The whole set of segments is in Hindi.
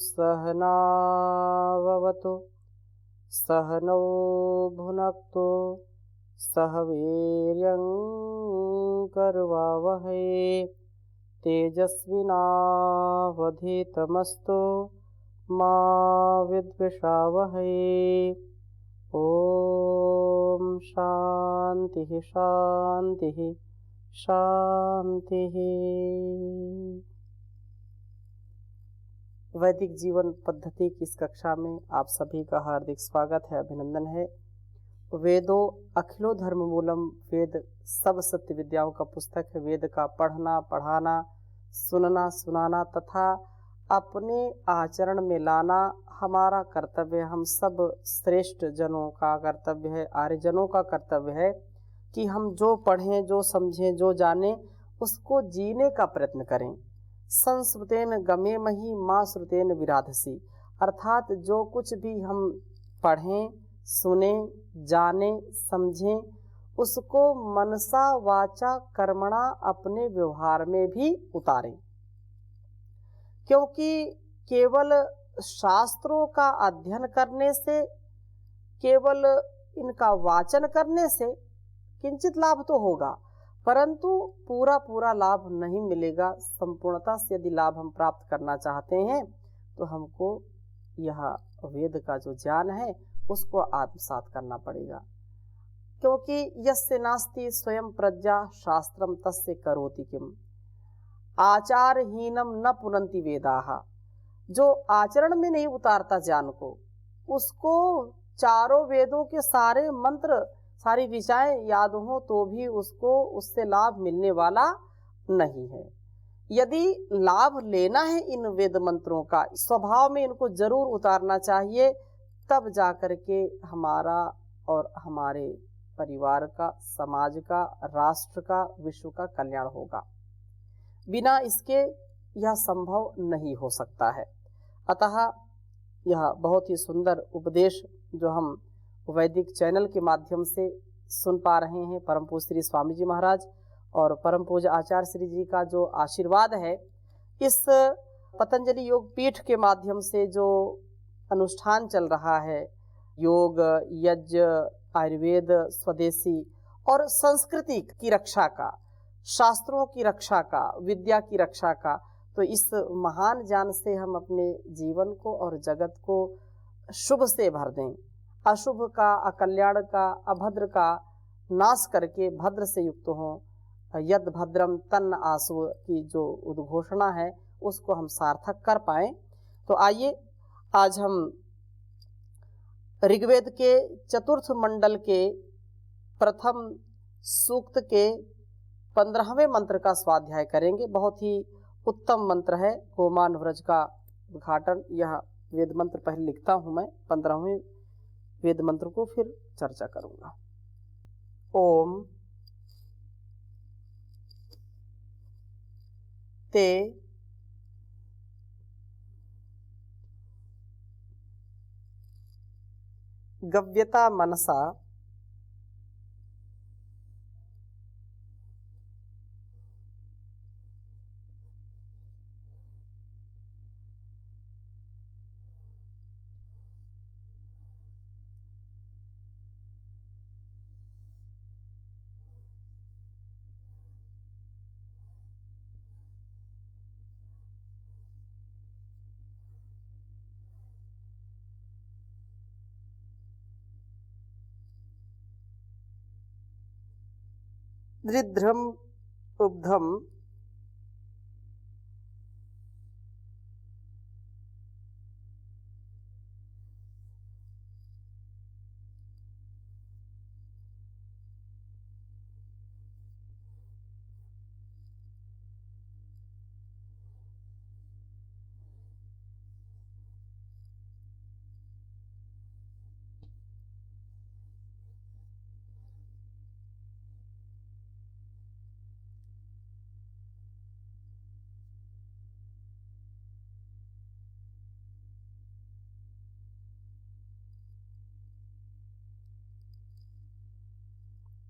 सहनाववतु सहनौ भुनक्तु सह वीर्यं करवावहै तेजस्विनावधीतमस्तु मा विद्विषावहै। ओम शांति शांति शांति। वैदिक जीवन पद्धति की इस कक्षा में आप सभी का हार्दिक स्वागत है, अभिनंदन है। वेदों अखिलो धर्म मूलम, वेद सब सत्य विद्याओं का पुस्तक है। वेद का पढ़ना, पढ़ाना, सुनना, सुनाना तथा अपने आचरण में लाना हमारा कर्तव्य, हम सब श्रेष्ठ जनों का कर्तव्य है, आर्यजनों का कर्तव्य है कि हम जो पढ़ें, जो समझें, जो जानें उसको जीने का प्रयत्न करें। संस्कृतेन गमेमहि मां श्रुतेन विराधसी, अर्थात जो कुछ भी हम पढ़ें, सुने, जाने, समझें उसको मनसा वाचा कर्मणा अपने व्यवहार में भी उतारें। क्योंकि केवल शास्त्रों का अध्ययन करने से, केवल इनका वाचन करने से किंचित लाभ तो होगा, परंतु पूरा पूरा लाभ नहीं मिलेगा। संपूर्णता से यदि लाभ हम प्राप्त करना चाहते हैं तो हमको यह वेद का जो ज्ञान है उसको आत्मसात करना पड़ेगा। क्योंकि यस्य नास्ति स्वयं प्रज्ञा शास्त्रम तस्य करोति किम, आचारहीनम न पुनन्ति वेदाः। जो आचरण में नहीं उतारता ज्ञान को, उसको चारों वेदों के सारे मंत्र, सारी ऋचाएं याद हो तो भी उसको उससे लाभ मिलने वाला नहीं है। यदि लाभ लेना है इन वेद मंत्रों का, स्वभाव में इनको जरूर उतारना चाहिए, तब जाकर के हमारा और हमारे परिवार का, समाज का, राष्ट्र का, विश्व का कल्याण होगा। बिना इसके यह संभव नहीं हो सकता है। अतः यह बहुत ही सुंदर उपदेश जो हम वैदिक चैनल के माध्यम से सुन पा रहे हैं, परम पूज्य श्री स्वामी जी महाराज और परम पूज्य आचार्य श्री जी का जो आशीर्वाद है, इस पतंजलि योग पीठ के माध्यम से जो अनुष्ठान चल रहा है, योग, यज्ञ, आयुर्वेद, स्वदेशी और संस्कृति की रक्षा का, शास्त्रों की रक्षा का, विद्या की रक्षा का, तो इस महान ज्ञान से हम अपने जीवन को और जगत को शुभ से भर दें। अशुभ का, अकल्याण का, अभद्र का नाश करके भद्र से युक्त हों। यद भद्रम तन्न आसु की जो उद्घोषणा है उसको हम सार्थक कर पाएं। तो आइए आज हम ऋग्वेद के चतुर्थ मंडल के प्रथम सूक्त के 15वें मंत्र का स्वाध्याय करेंगे। बहुत ही उत्तम मंत्र है, गोमान व्रज का उद्घाटन। यह वेद मंत्र पहले लिखता हूं मैं, 15वें वेद मंत्र को फिर चर्चा करूंगा। ओम ते गव्यता मनसा दृध्रम उब्धम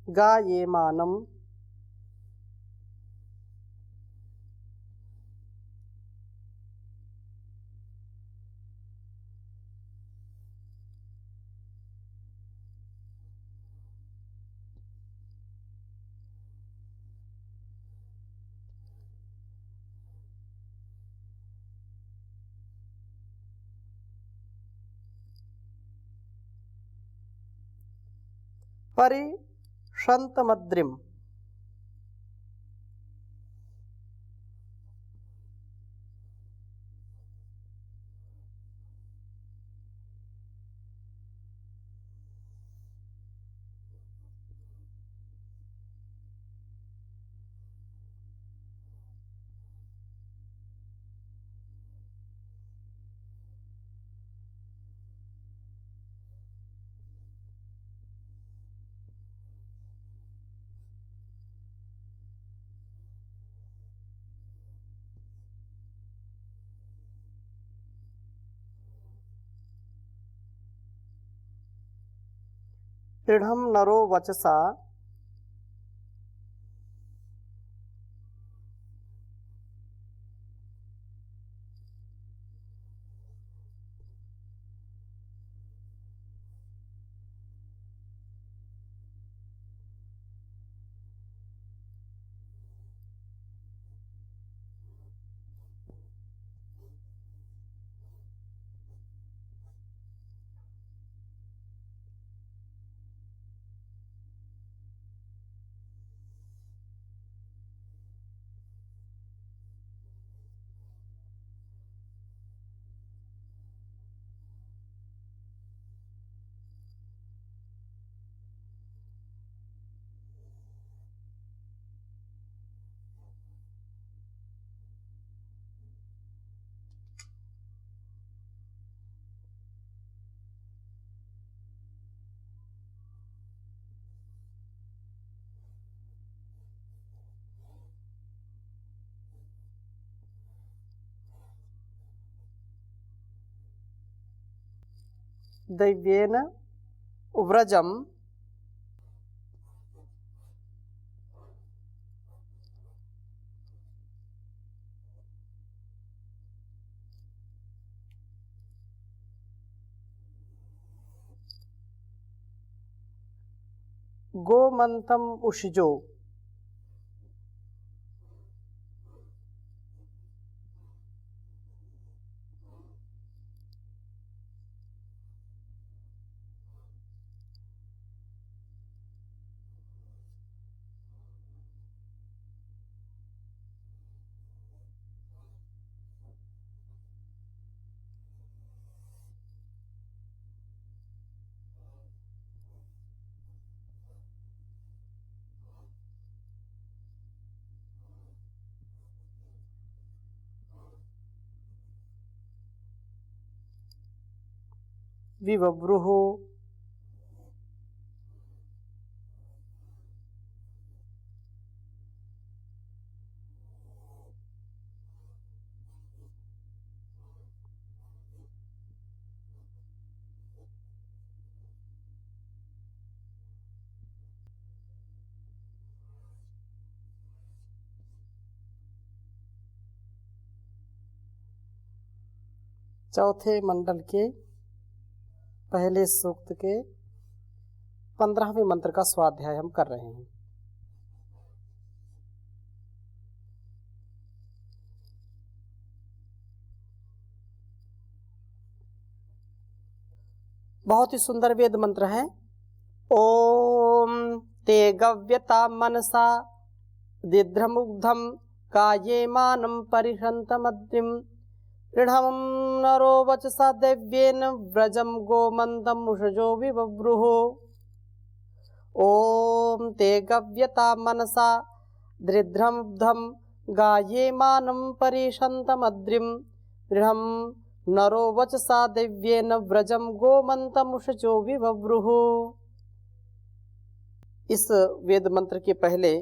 गायेमानम परिषन्तमद्रिम्। दृढ़ं नरो वचसा दैव्येन व्रजम् गोमन्तम् उषिजो। विवव्रुः चौथे मंडल के पहले सूक्त के 15वें मंत्र का स्वाध्याय हम कर रहे हैं। बहुत ही सुंदर वेद मंत्र है। ओम ते गव्यता मनसा दिद्रमुग्धम कायेमानं परिहन्तमद्रिं दृढ़ं नरो वचसा दैव्येन व्रजं गोमन्दम् उषजो विवव्रुः। ओम ते गव्यता मनसा दृढ़मुग्धम गायेमानं परिहन्तमद्रिं दृढ़ं नरो वचसा दैव्येन व्रजं गोमन्तम् उषजो विवव्रुः। इस वेद मंत्र के पहले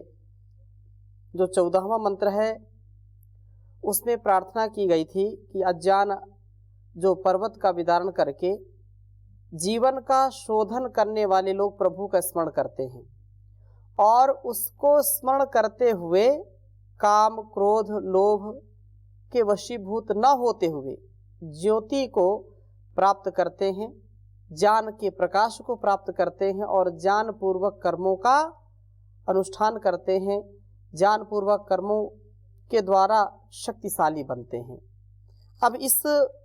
जो 14वां मंत्र है उसमें प्रार्थना की गई थी कि अज्ञान जो पर्वत का विदारण करके जीवन का शोधन करने वाले लोग प्रभु का स्मरण करते हैं और उसको स्मरण करते हुए काम क्रोध लोभ के वशीभूत न होते हुए ज्योति को प्राप्त करते हैं, ज्ञान के प्रकाश को प्राप्त करते हैं और ज्ञान पूर्वक कर्मों का अनुष्ठान करते हैं, ज्ञान पूर्वक कर्मों के द्वारा शक्तिशाली बनते हैं। अब इस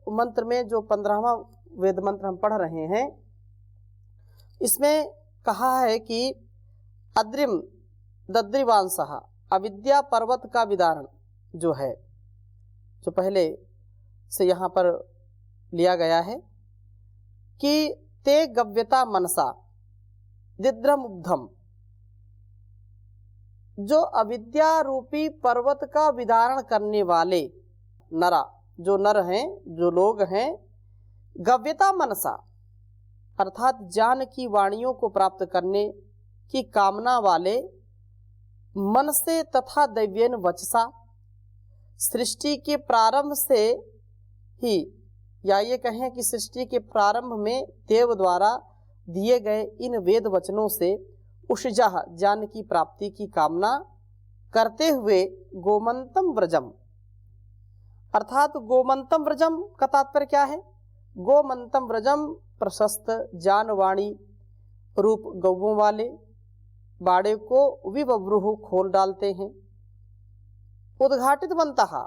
मंत्र में जो 15वां वेद मंत्र हम पढ़ रहे हैं इसमें कहा है कि अद्रिम दद्रिवांसः, अविद्या पर्वत का विदारण जो है, जो पहले से यहाँ पर लिया गया है कि ते गव्यता मनसा दिद्रम उब्धम, जो अविद्या रूपी पर्वत का विदारण करने वाले नरा, जो नर हैं, जो लोग हैं, गव्यता मनसा अर्थात ज्ञान की वाणियों को प्राप्त करने की कामना वाले, मन से तथा दैव्येन वचसा, सृष्टि के प्रारंभ से ही, या ये कहें कि सृष्टि के प्रारंभ में देव द्वारा दिए गए इन वेद वचनों से उषजः ज्ञान की प्राप्ति की कामना करते हुए गोमंतम व्रजम, अर्थात गोमंतम व्रजम का तात्पर्य क्या है? गोमंतम व्रजम प्रशस्त जानवाणी रूप गौवों वाले बाड़े को विवव्रुह खोल डालते हैं। उद्घाटित बनता,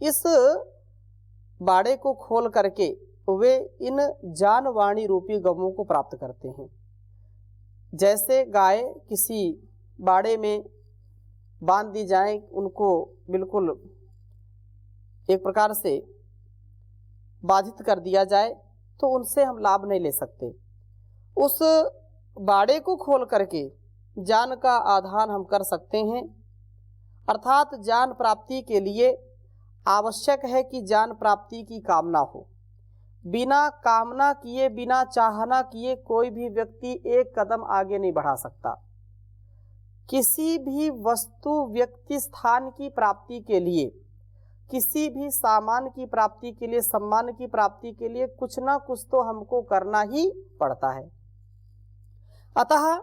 इस बाड़े को खोल करके वे इन जानवाणी रूपी गौवों को प्राप्त करते हैं। जैसे गाय किसी बाड़े में बांध दी जाए, उनको बिल्कुल एक प्रकार से बाधित कर दिया जाए तो उनसे हम लाभ नहीं ले सकते। उस बाड़े को खोल करके ज्ञान का आधान हम कर सकते हैं। अर्थात ज्ञान प्राप्ति के लिए आवश्यक है कि ज्ञान प्राप्ति की कामना हो। बिना कामना किए, बिना चाहना किए कोई भी व्यक्ति एक कदम आगे नहीं बढ़ा सकता। किसी भी वस्तु, व्यक्ति, स्थान की प्राप्ति के लिए, किसी भी सामान की प्राप्ति के लिए, सम्मान की प्राप्ति के लिए कुछ ना कुछ तो हमको करना ही पड़ता है। अतः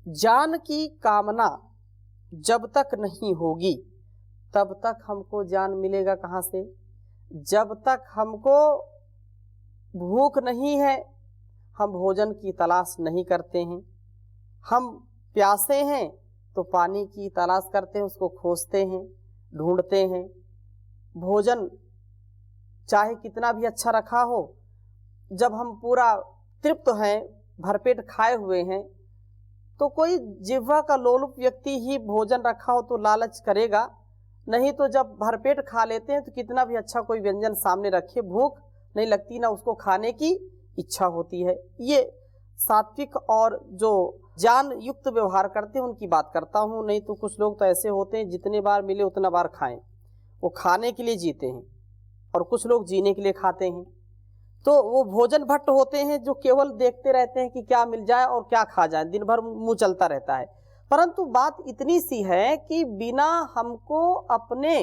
ज्ञान की कामना जब तक नहीं होगी तब तक हमको ज्ञान मिलेगा कहाँ से? जब तक हमको भूख नहीं है, हम भोजन की तलाश नहीं करते हैं। हम प्यासे हैं तो पानी की तलाश करते हैं, उसको खोजते हैं, ढूंढते हैं। भोजन चाहे कितना भी अच्छा रखा हो, जब हम पूरा तृप्त हैं, भरपेट खाए हुए हैं, तो कोई जिह्वा का लोलुप व्यक्ति ही भोजन रखा हो तो लालच करेगा, नहीं तो जब भरपेट खा लेते हैं तो कितना भी अच्छा कोई व्यंजन सामने रखे, भूख नहीं लगती, ना उसको खाने की इच्छा होती है। ये सात्विक और जो ज्ञान युक्त व्यवहार करते हैं उनकी बात करता हूँ। नहीं तो कुछ लोग तो ऐसे होते हैं जितने बार मिले उतना बार खाएं, वो खाने के लिए जीते हैं, और कुछ लोग जीने के लिए खाते हैं। तो वो भोजन भट्ट होते हैं जो केवल देखते रहते हैं कि क्या मिल जाए और क्या खा जाए, दिन भर मुंह चलता रहता है। परंतु बात इतनी सी है कि बिना हमको अपने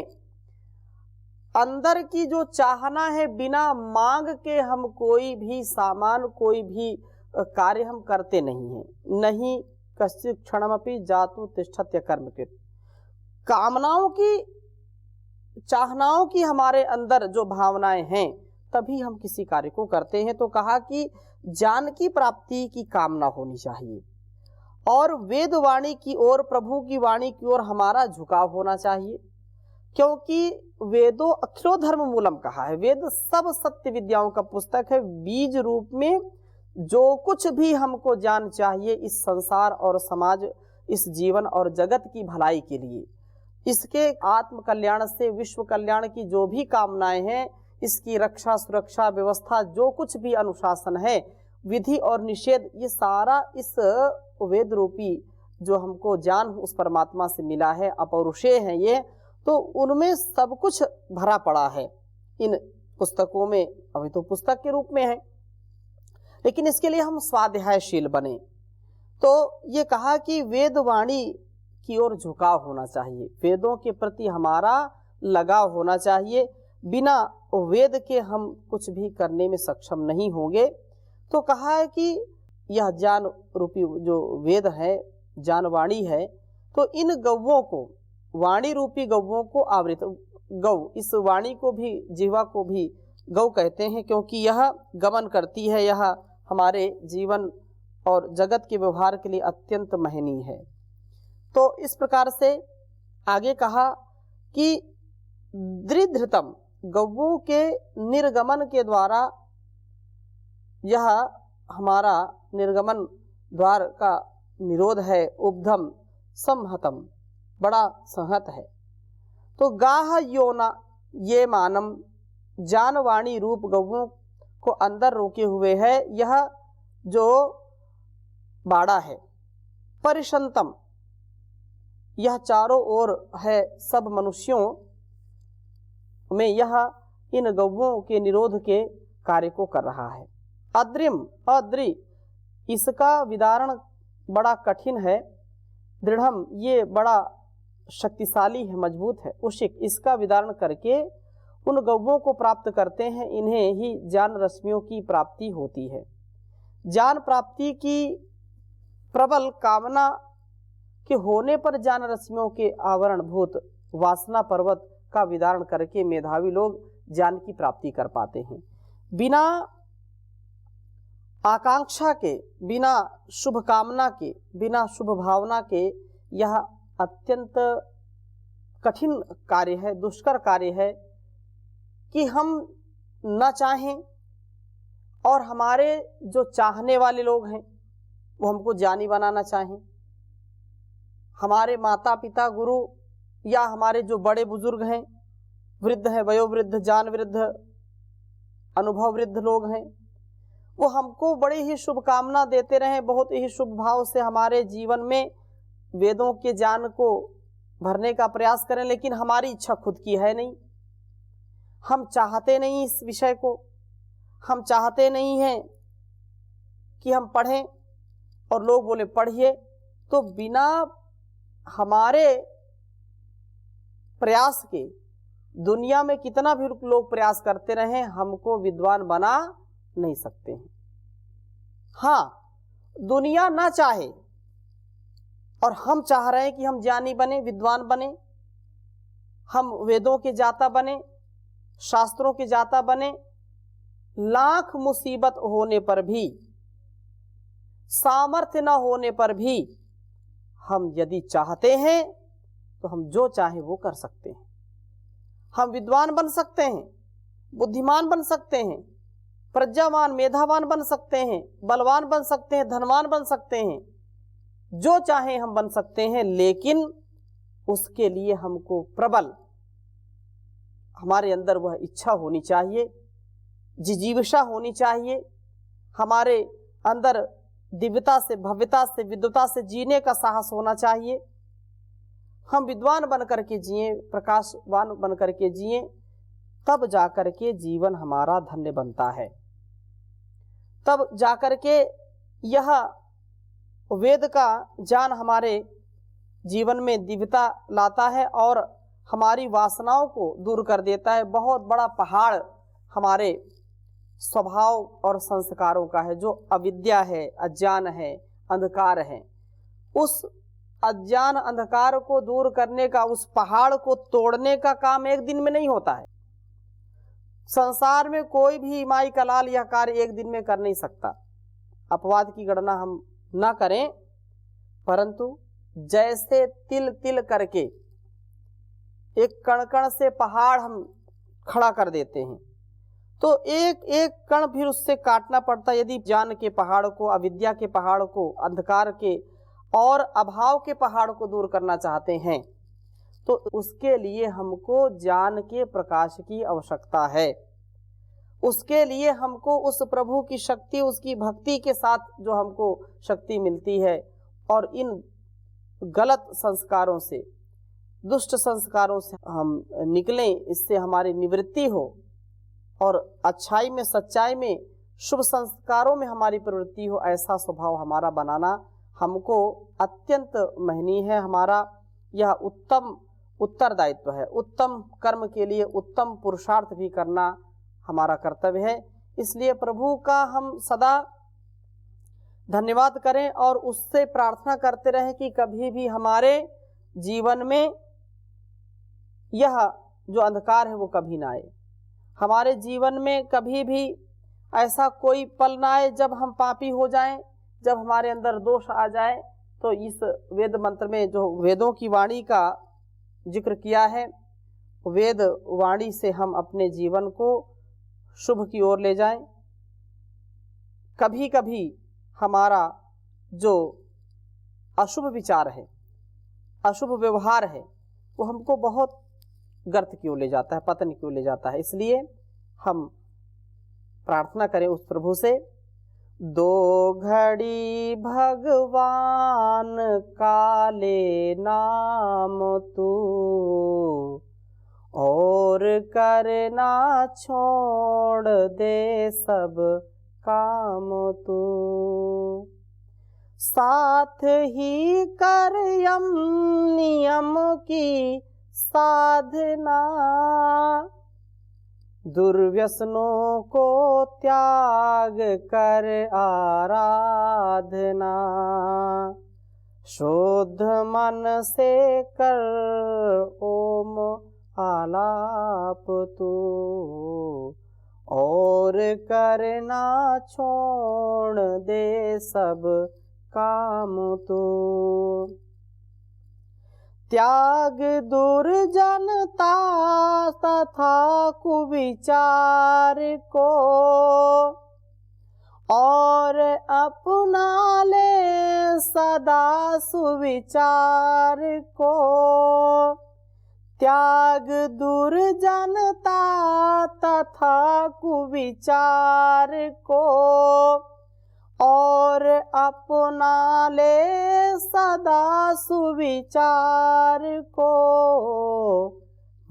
अंदर की जो चाहना है, बिना मांग के हम कोई भी सामान, कोई भी कार्य हम करते नहीं हैं। नहीं कश्चित् क्षणमपि जातु तिष्ठत्य कर्मकृत्। कामनाओं की, चाहनाओं की हमारे अंदर जो भावनाएं हैं तभी हम किसी कार्य को करते हैं। तो कहा कि ज्ञान की प्राप्ति की कामना होनी चाहिए और वेद वाणी की ओर, प्रभु की वाणी की ओर हमारा झुकाव होना चाहिए, क्योंकि वेदों अखिलो धर्म मूलम कहा है। वेद सब सत्य विद्याओं का पुस्तक है। बीज रूप में जो कुछ भी हमको ज्ञान चाहिए इस संसार और समाज, इस जीवन और जगत की भलाई के लिए, इसके आत्म कल्याण से विश्व कल्याण की जो भी कामनाएं हैं, इसकी रक्षा, सुरक्षा, व्यवस्था, जो कुछ भी अनुशासन है, विधि और निषेध, ये सारा इस वेद रूपी जो हमको ज्ञान उस परमात्मा से मिला है, अपौरुषेय है ये, तो उनमें सब कुछ भरा पड़ा है इन पुस्तकों में। अभी तो पुस्तक के रूप में है, लेकिन इसके लिए हम स्वाध्यायशील बने। तो ये कहा कि वेद वाणी की ओर झुकाव होना चाहिए, वेदों के प्रति हमारा लगाव होना चाहिए। बिना वेद के हम कुछ भी करने में सक्षम नहीं होंगे। तो कहा है कि यह ज्ञान रूपी जो वेद है, ज्ञान वाणी है, तो इन गौवों को, वाणी रूपी गौवों को आवृत, गौ, इस वाणी को भी, जिह्वा को भी गौ कहते हैं, क्योंकि यह गमन करती है, यह हमारे जीवन और जगत के व्यवहार के लिए अत्यंत महनीय है। तो इस प्रकार से आगे कहा कि दृढ़तम, गौवों के निर्गमन के द्वारा यह हमारा निर्गमन द्वार का निरोध है, उपधम संहतम, बड़ा संहत है। तो गाह योना ये मानम, जानवाणी रूप गौओं को अंदर रोके हुए है यह जो बाड़ा है। परिशंतम, यह चारों ओर है, सब मनुष्यों में यह इन गौओं के निरोध के कार्य को कर रहा है। अद्रिम, अद्रि, इसका विदारण बड़ा कठिन है। दृढ़म, ये बड़ा शक्तिशाली है, मजबूत है। उशिक, इसका विदारण करके उन गौओं को प्राप्त करते हैं, इन्हें ही ज्ञान रश्मियों की प्राप्ति होती है। ज्ञान प्राप्ति की प्रबल कामना के होने पर ज्ञान रश्मियों के आवरण भूत वासना पर्वत का विदारण करके मेधावी लोग ज्ञान की प्राप्ति कर पाते हैं। बिना आकांक्षा के, बिना शुभ कामना के, बिना शुभ भावना के यह अत्यंत कठिन कार्य है, दुष्कर कार्य है कि हम न चाहें और हमारे जो चाहने वाले लोग हैं वो हमको ज्ञानी बनाना चाहें। हमारे माता पिता, गुरु या हमारे जो बड़े बुजुर्ग हैं, वृद्ध हैं, वयोवृद्ध, ज्ञान वृद्ध, अनुभव वृद्ध लोग हैं, वो हमको बड़ी ही शुभकामना देते रहें, बहुत ही शुभ भाव से हमारे जीवन में वेदों के ज्ञान को भरने का प्रयास करें, लेकिन हमारी इच्छा खुद की है नहीं। हम चाहते नहीं इस विषय को, हम चाहते नहीं हैं कि हम पढ़ें और लोग बोले पढ़िए। तो बिना हमारे प्रयास के दुनिया में कितना भी लोग प्रयास करते रहें, हमको विद्वान बना नहीं सकते हैं। हाँ, दुनिया ना चाहे और हम चाह रहे हैं कि हम ज्ञानी बने, विद्वान बने, हम वेदों के जाता बने, शास्त्रों के जाता बने, लाख मुसीबत होने पर भी, सामर्थ्य न होने पर भी हम यदि चाहते हैं तो हम जो चाहे वो कर सकते हैं। हम विद्वान बन सकते हैं, बुद्धिमान बन सकते हैं, प्रज्ञावान मेधावान बन सकते हैं, बलवान बन सकते हैं, धनवान बन सकते हैं, जो चाहे हम बन सकते हैं। लेकिन उसके लिए हमको प्रबल हमारे अंदर वह इच्छा होनी चाहिए, जिजीविषा होनी चाहिए, हमारे अंदर दिव्यता से, भव्यता से, विद्वता से जीने का साहस होना चाहिए। हम विद्वान बन करके जिए, प्रकाशवान बन करके जिए, तब जाकर के जीवन हमारा धन्य बनता है। तब जाकर के यह वेद का ज्ञान हमारे जीवन में दिव्यता लाता है और हमारी वासनाओं को दूर कर देता है। बहुत बड़ा पहाड़ हमारे स्वभाव और संस्कारों का है, जो अविद्या है, अज्ञान है, अंधकार है। उस अज्ञान अंधकार को दूर करने का, उस पहाड़ को तोड़ने का काम एक दिन में नहीं होता है। संसार में कोई भी इमाई कलाल यह कार्य एक दिन में कर नहीं सकता। अपवाद की गणना हम ना करें, परंतु जैसे तिल तिल करके एक कण कण से पहाड़ हम खड़ा कर देते हैं, तो एक एक कण फिर उससे काटना पड़ता है। यदि ज्ञान के पहाड़ को, अविद्या के पहाड़ को, अंधकार के और अभाव के पहाड़ को दूर करना चाहते हैं, तो उसके लिए हमको ज्ञान के प्रकाश की आवश्यकता है। उसके लिए हमको उस प्रभु की शक्ति, उसकी भक्ति के साथ जो हमको शक्ति मिलती है, और इन गलत संस्कारों से, दुष्ट संस्कारों से हम निकलें, इससे हमारी निवृत्ति हो और अच्छाई में, सच्चाई में, शुभ संस्कारों में हमारी प्रवृत्ति हो, ऐसा स्वभाव हमारा बनाना हमको अत्यंत महनीय है। हमारा यह उत्तम उत्तरदायित्व है। उत्तम कर्म के लिए उत्तम पुरुषार्थ भी करना हमारा कर्तव्य है। इसलिए प्रभु का हम सदा धन्यवाद करें और उससे प्रार्थना करते रहें कि कभी भी हमारे जीवन में यह जो अंधकार है वो कभी ना आए। हमारे जीवन में कभी भी ऐसा कोई पल ना आए जब हम पापी हो जाएं, जब हमारे अंदर दोष आ जाए। तो इस वेद मंत्र में जो वेदों की वाणी का जिक्र किया है, वेद वाणी से हम अपने जीवन को शुभ की ओर ले जाएं। कभी कभी हमारा जो अशुभ विचार है, अशुभ व्यवहार है, वो हमको बहुत गर्त की ओर ले जाता है, पतन की ओर ले जाता है। इसलिए हम प्रार्थना करें उस प्रभु से, दो घड़ी भगवान का ले नाम तू, और करना छोड़ दे सब काम तू, साथ ही कर यम नियम की साधना, दुर्व्यसनों को त्याग कर आराधना, शुद्ध मन से कर ओम आलाप तू, और करना छोड़ दे सब काम तू, त्याग दुर्जनता तथा कुविचार को, और अपना ले सदा सुविचार को, त्याग दुर्जनता तथा कुविचार को, और अपना ले सदा सुविचार को,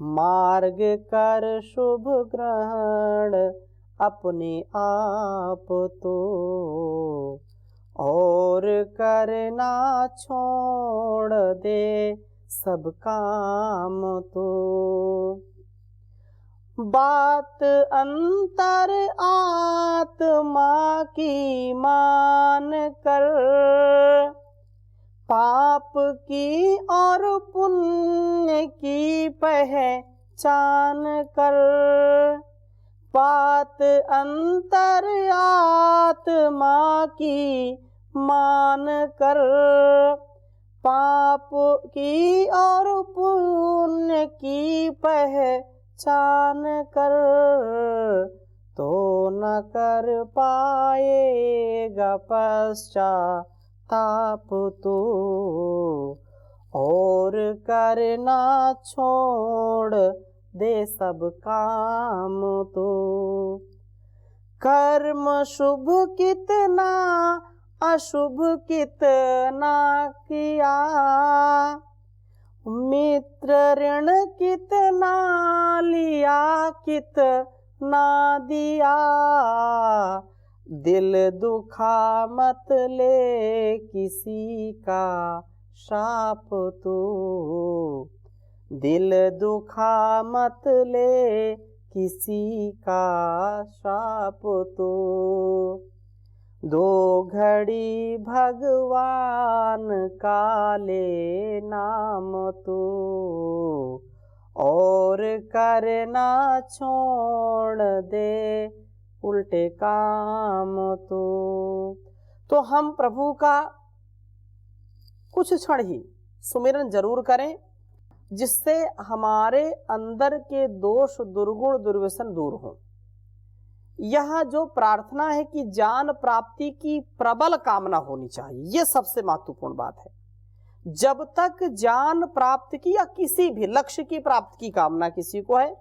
मार्ग कर शुभ ग्रहण अपने आप तो, और करना छोड़ दे सब काम तो, बात अंतर आत्मा की मान कर, पाप की और पुण्य की पहचान कर, बात अंतर आत्मा की मान कर, पाप की और पुण्य की पहचान कर, तो न कर पाएगा पश्चाताप तो, और करना छोड़ दे सब काम तो, कर्म शुभ कितना अशुभ कितना किया, मित्र ऋण कितना लिया कितना दिया, दिल दुखा मत ले किसी का शाप तू, दिल दुखा मत ले किसी का शाप तू, दो घड़ी भगवान का ले नाम तू, और करना छोड़ दे उल्टे काम तो हम प्रभु का कुछ क्षण ही सुमिरन जरूर करें, जिससे हमारे अंदर के दोष दुर्गुण दुर्व्यसन दूर हों। यह जो प्रार्थना है कि ज्ञान प्राप्ति की प्रबल कामना होनी चाहिए, यह सबसे महत्वपूर्ण बात है। जब तक ज्ञान प्राप्त की या किसी भी लक्ष्य की प्राप्ति की कामना किसी को है,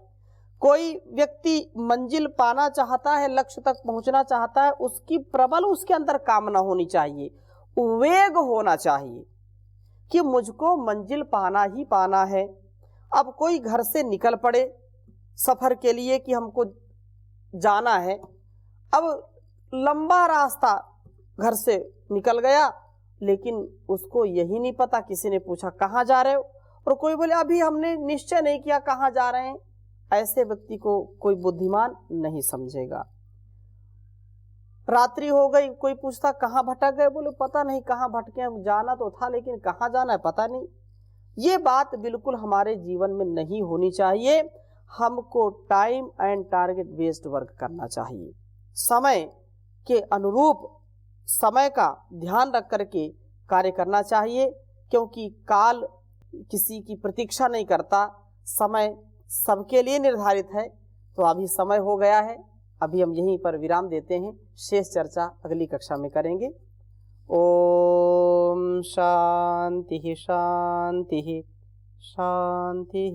कोई व्यक्ति मंजिल पाना चाहता है, लक्ष्य तक पहुंचना चाहता है, उसकी प्रबल उसके अंदर कामना होनी चाहिए, उद्वेग होना चाहिए कि मुझको मंजिल पाना ही पाना है। अब कोई घर से निकल पड़े सफर के लिए कि हमको जाना है, अब लंबा रास्ता घर से निकल गया, लेकिन उसको यही नहीं पता, किसी ने पूछा कहाँ जा रहे हो, और कोई बोले अभी हमने निश्चय नहीं किया कहाँ जा रहे हैं। ऐसे व्यक्ति को कोई बुद्धिमान नहीं समझेगा। रात्रि हो गई, कोई पूछता कहाँ भटक गए, बोले पता नहीं कहाँ भटके, जाना तो था लेकिन कहाँ जाना है पता नहीं। ये बात बिल्कुल हमारे जीवन में नहीं होनी चाहिए। हमको time and target based work करना चाहिए, समय के अनुरूप समय का ध्यान रख करके कार्य करना चाहिए, क्योंकि काल किसी की प्रतीक्षा नहीं करता, समय सबके लिए निर्धारित है। तो अभी समय हो गया है, अभी हम यहीं पर विराम देते हैं, शेष चर्चा अगली कक्षा में करेंगे। ओ शांति शांति शांति।